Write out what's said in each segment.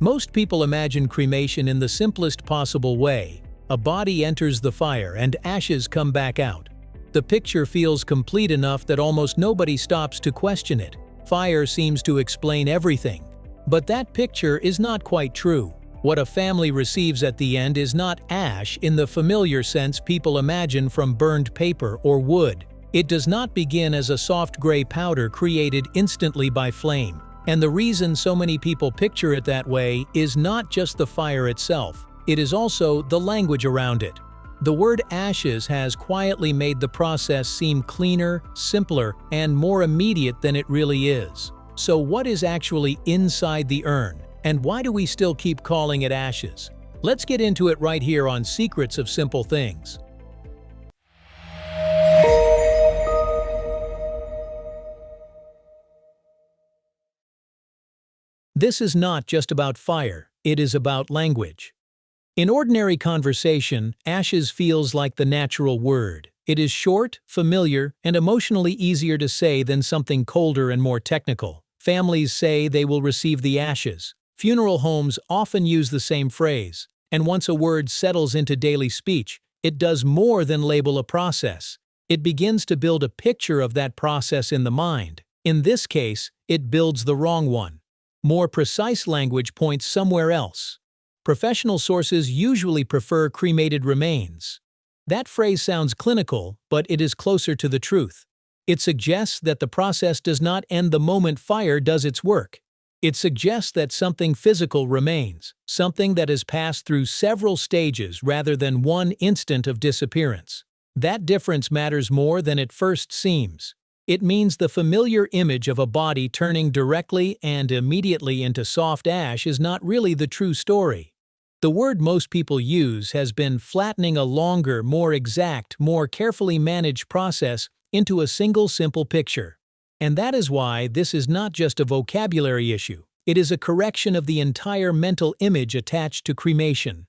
Most people imagine cremation in the simplest possible way. A body enters the fire and ashes come back out. The picture feels complete enough that almost nobody stops to question it. Fire seems to explain everything. But that picture is not quite true. What a family receives at the end is not ash in the familiar sense people imagine from burned paper or wood. It does not begin as a soft gray powder created instantly by flame. And the reason so many people picture it that way is not just the fire itself, it is also the language around it. The word ashes has quietly made the process seem cleaner, simpler, and more immediate than it really is. So what is actually inside the urn, and why do we still keep calling it ashes? Let's get into it right here on Secrets of Simple Things. This is not just about fire, it is about language. In ordinary conversation, ashes feels like the natural word. It is short, familiar, and emotionally easier to say than something colder and more technical. Families say they will receive the ashes. Funeral homes often use the same phrase. And once a word settles into daily speech, it does more than label a process. It begins to build a picture of that process in the mind. In this case, it builds the wrong one. More precise language points somewhere else. Professional sources usually prefer cremated remains. That phrase sounds clinical, but it is closer to the truth. It suggests that the process does not end the moment fire does its work. It suggests that something physical remains, something that has passed through several stages rather than one instant of disappearance. That difference matters more than it first seems. It means the familiar image of a body turning directly and immediately into soft ash is not really the true story. The word most people use has been flattening a longer, more exact, more carefully managed process into a single simple picture. And that is why this is not just a vocabulary issue. It is a correction of the entire mental image attached to cremation.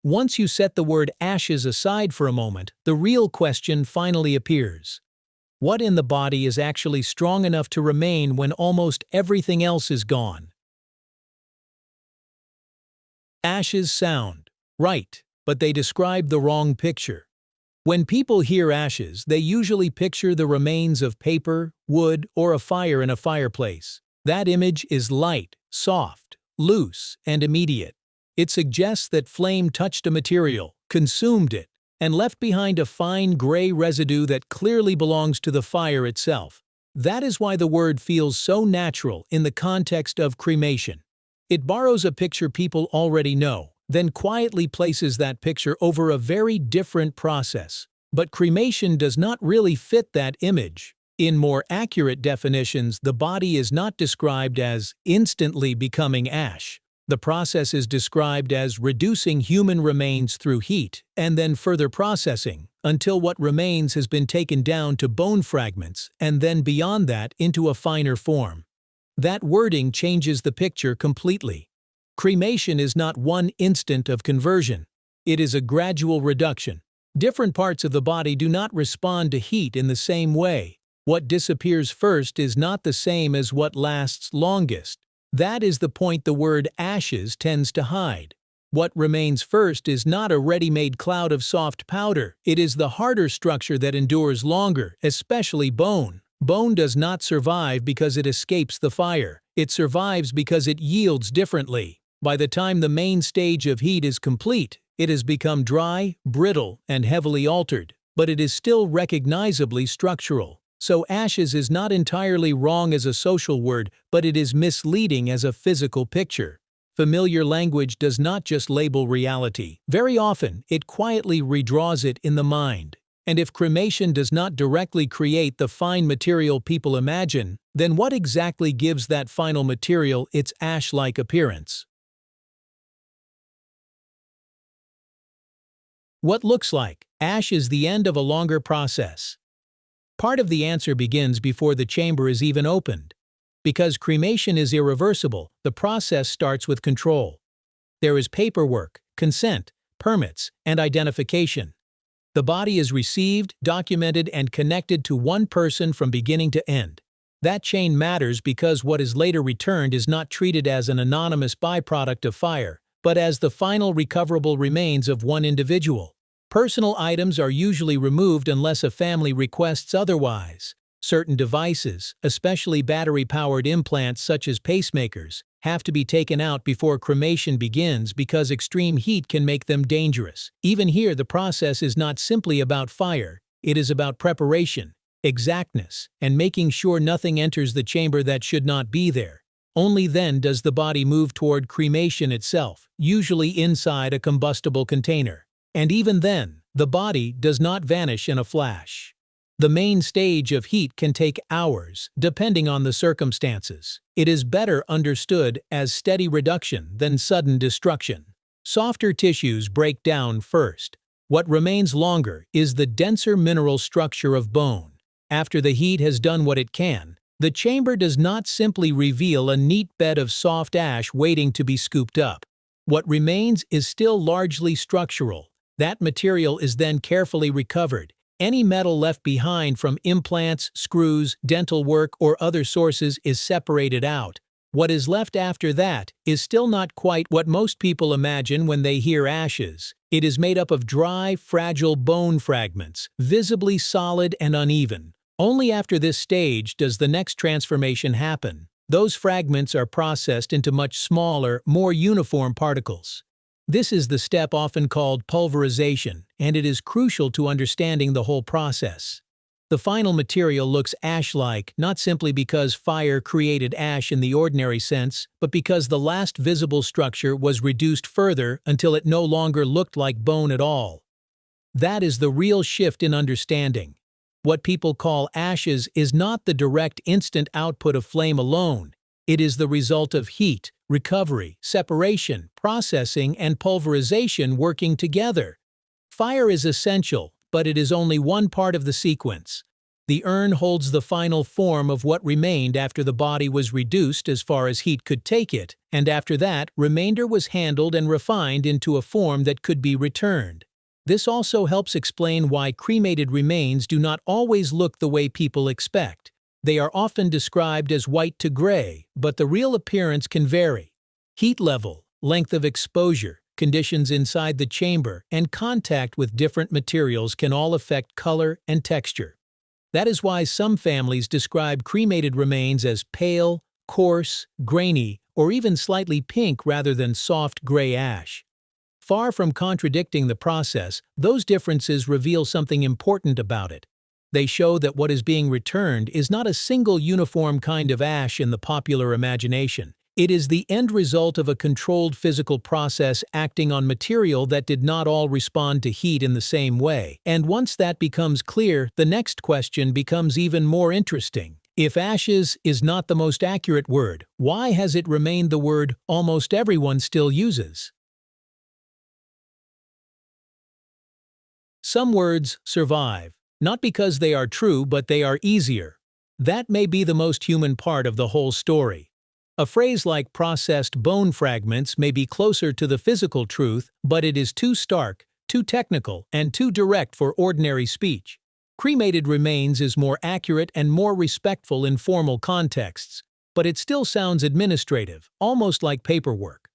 Once you set the word ashes aside for a moment, the real question finally appears. What in the body is actually strong enough to remain when almost everything else is gone? Ashes sound right, but they describe the wrong picture. When people hear ashes, they usually picture the remains of paper, wood, or a fire in a fireplace. That image is light, soft, loose, and immediate. It suggests that flame touched a material, consumed it, and left behind a fine gray residue that clearly belongs to the fire itself. That is why the word feels so natural in the context of cremation. It borrows a picture people already know, then quietly places that picture over a very different process. But cremation does not really fit that image. In more accurate definitions, the body is not described as instantly becoming ash. The process is described as reducing human remains through heat and then further processing until what remains has been taken down to bone fragments and then beyond that into a finer form. That wording changes the picture completely. Cremation is not one instant of conversion. It is a gradual reduction. Different parts of the body do not respond to heat in the same way. What disappears first is not the same as what lasts longest. That is the point the word ashes tends to hide. What remains first is not a ready-made cloud of soft powder. It is the harder structure that endures longer, especially bone. Bone does not survive because it escapes the fire. It survives because it yields differently. By the time the main stage of heat is complete, it has become dry, brittle, and heavily altered, but it is still recognizably structural. So ashes is not entirely wrong as a social word, but it is misleading as a physical picture. Familiar language does not just label reality. Very often, it quietly redraws it in the mind. And if cremation does not directly create the fine material people imagine, then what exactly gives that final material its ash-like appearance? What looks like ash is the end of a longer process. Part of the answer begins before the chamber is even opened. Because cremation is irreversible, the process starts with control. There is paperwork, consent, permits, and identification. The body is received, documented, and connected to one person from beginning to end. That chain matters because what is later returned is not treated as an anonymous byproduct of fire, but as the final recoverable remains of one individual. Personal items are usually removed unless a family requests otherwise. Certain devices, especially battery-powered implants such as pacemakers, have to be taken out before cremation begins because extreme heat can make them dangerous. Even here, the process is not simply about fire, it is about preparation, exactness, and making sure nothing enters the chamber that should not be there. Only then does the body move toward cremation itself, usually inside a combustible container. And even then, the body does not vanish in a flash. The main stage of heat can take hours, depending on the circumstances. It is better understood as steady reduction than sudden destruction. Softer tissues break down first. What remains longer is the denser mineral structure of bone. After the heat has done what it can, the chamber does not simply reveal a neat bed of soft ash waiting to be scooped up. What remains is still largely structural. That material is then carefully recovered. Any metal left behind from implants, screws, dental work, or other sources is separated out. What is left after that is still not quite what most people imagine when they hear ashes. It is made up of dry, fragile bone fragments, visibly solid and uneven. Only after this stage does the next transformation happen. Those fragments are processed into much smaller, more uniform particles. This is the step often called pulverization, and it is crucial to understanding the whole process. The final material looks ash-like, not simply because fire created ash in the ordinary sense, but because the last visible structure was reduced further until it no longer looked like bone at all. That is the real shift in understanding. What people call ashes is not the direct instant output of flame alone. It is the result of heat, recovery, separation, processing, and pulverization working together. Fire is essential, but it is only one part of the sequence. The urn holds the final form of what remained after the body was reduced as far as heat could take it, and after that, remainder was handled and refined into a form that could be returned. This also helps explain why cremated remains do not always look the way people expect. They are often described as white to gray, but the real appearance can vary. Heat level, length of exposure, conditions inside the chamber, and contact with different materials can all affect color and texture. That is why some families describe cremated remains as pale, coarse, grainy, or even slightly pink rather than soft gray ash. Far from contradicting the process, those differences reveal something important about it. They show that what is being returned is not a single uniform kind of ash in the popular imagination. It is the end result of a controlled physical process acting on material that did not all respond to heat in the same way. And once that becomes clear, the next question becomes even more interesting. If ashes is not the most accurate word, why has it remained the word almost everyone still uses? Some words survive, not because they are true, but they are easier. That may be the most human part of the whole story. A phrase like processed bone fragments may be closer to the physical truth, but it is too stark, too technical, and too direct for ordinary speech. Cremated remains is more accurate and more respectful in formal contexts, but it still sounds administrative, almost like paperwork.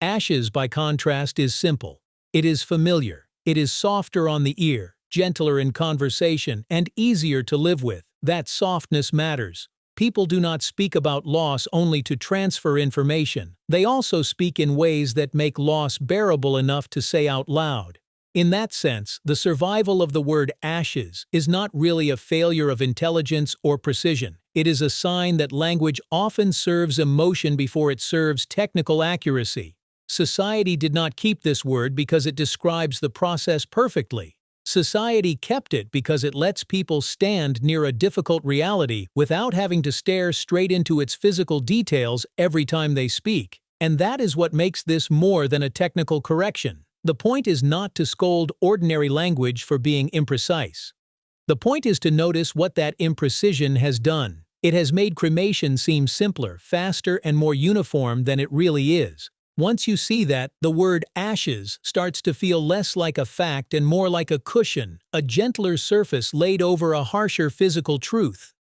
Ashes, by contrast, is simple. It is familiar. It is softer on the ear, gentler in conversation, and easier to live with. That softness matters. People do not speak about loss only to transfer information. They also speak in ways that make loss bearable enough to say out loud. In that sense, the survival of the word ashes is not really a failure of intelligence or precision. It is a sign that language often serves emotion before it serves technical accuracy. Society did not keep this word because it describes the process perfectly. Society kept it because it lets people stand near a difficult reality without having to stare straight into its physical details every time they speak. And that is what makes this more than a technical correction. The point is not to scold ordinary language for being imprecise. The point is to notice what that imprecision has done. It has made cremation seem simpler, faster, and more uniform than it really is. Once you see that, the word ashes starts to feel less like a fact and more like a cushion, a gentler surface laid over a harsher physical truth.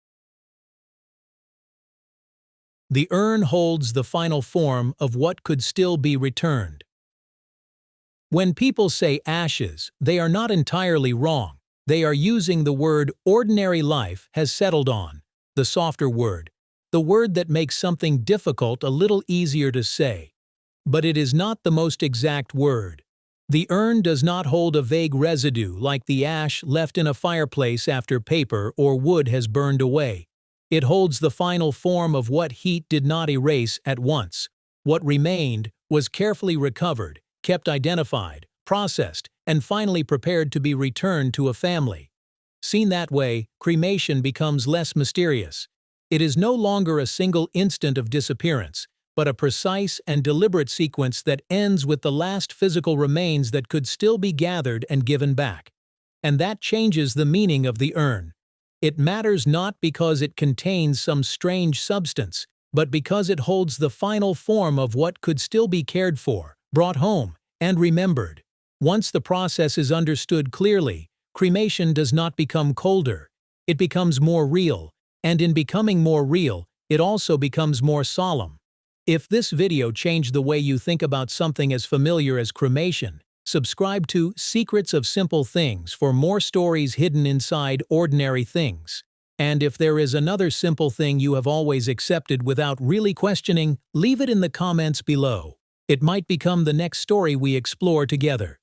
The urn holds the final form of what could still be returned. When people say ashes, they are not entirely wrong. They are using the word ordinary life has settled on, the softer word, the word that makes something difficult a little easier to say. But it is not the most exact word. The urn does not hold a vague residue like the ash left in a fireplace after paper or wood has burned away. It holds the final form of what heat did not erase at once. What remained was carefully recovered, kept identified, processed, and finally prepared to be returned to a family. Seen that way, cremation becomes less mysterious. It is no longer a single instant of disappearance, but a precise and deliberate sequence that ends with the last physical remains that could still be gathered and given back. And that changes the meaning of the urn. It matters not because it contains some strange substance, but because it holds the final form of what could still be cared for, brought home, and remembered. Once the process is understood clearly, cremation does not become colder. It becomes more real, and in becoming more real, it also becomes more solemn. If this video changed the way you think about something as familiar as cremation, subscribe to Secrets of Simple Things for more stories hidden inside ordinary things. And if there is another simple thing you have always accepted without really questioning, leave it in the comments below. It might become the next story we explore together.